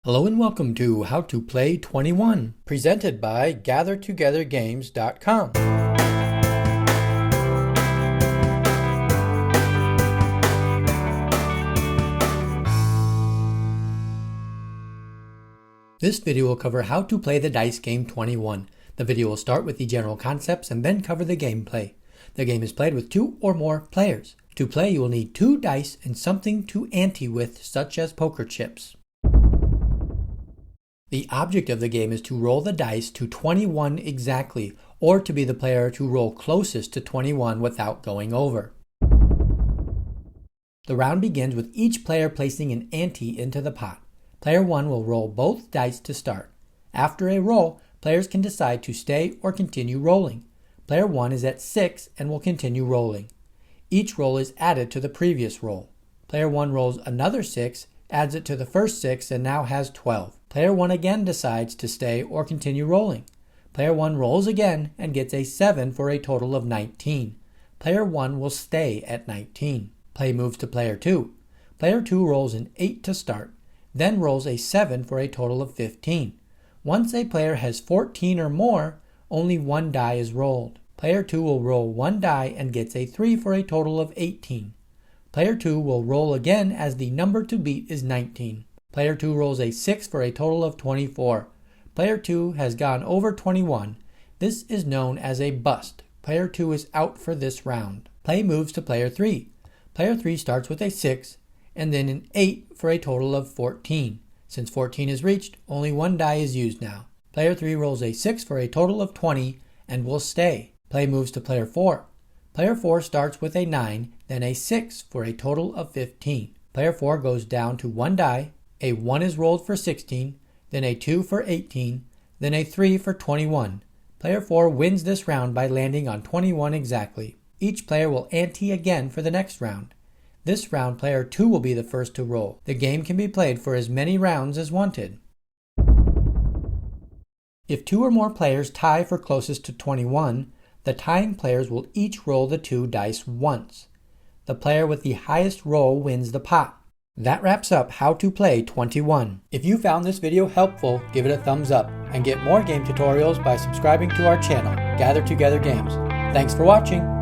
Hello and welcome to How to Play 21, presented by GatherTogetherGames.com. This video will cover how to play the dice game 21. The video will start with the general concepts and then cover the gameplay. The game is played with 2 or more players. To play, you will need 2 dice and something to ante with, such as poker chips. The object of the game is to roll the dice to 21 exactly, or to be the player to roll closest to 21 without going over. The round begins with each player placing an ante into the pot. Player 1 will roll both dice to start. After a roll, players can decide to stay or continue rolling. Player 1 is at 6 and will continue rolling. Each roll is added to the previous roll. Player 1 rolls another 6, adds it to the first 6, and now has 12. Player 1 again decides to stay or continue rolling. Player 1 rolls again and gets a 7 for a total of 19. Player 1 will stay at 19. Play moves to Player 2. Player 2 rolls an 8 to start, then rolls a 7 for a total of 15. Once a player has 14 or more, only 1 die is rolled. Player 2 will roll 1 die and gets a 3 for a total of 18. Player 2 will roll again as the number to beat is 19. Player 2 rolls a 6 for a total of 24. Player 2 has gone over 21. This is known as a bust. Player 2 is out for this round. Play moves to Player 3. Player 3 starts with a 6 and then an 8 for a total of 14. Since 14 is reached, only 1 die is used now. Player 3 rolls a 6 for a total of 20 and will stay. Play moves to Player 4. Player 4 starts with a 9, then a 6 for a total of 15. Player 4 goes down to 1 die. A 1 is rolled for 16, then a 2 for 18, then a 3 for 21. Player 4 wins this round by landing on 21 exactly. Each player will ante again for the next round. This round, Player 2 will be the first to roll. The game can be played for as many rounds as wanted. If 2 or more players tie for closest to 21, the tying players will each roll the 2 dice once. The player with the highest roll wins the pot. That wraps up How to Play 21. If you found this video helpful, give it a thumbs up and get more game tutorials by subscribing to our channel, Gather Together Games. Thanks for watching.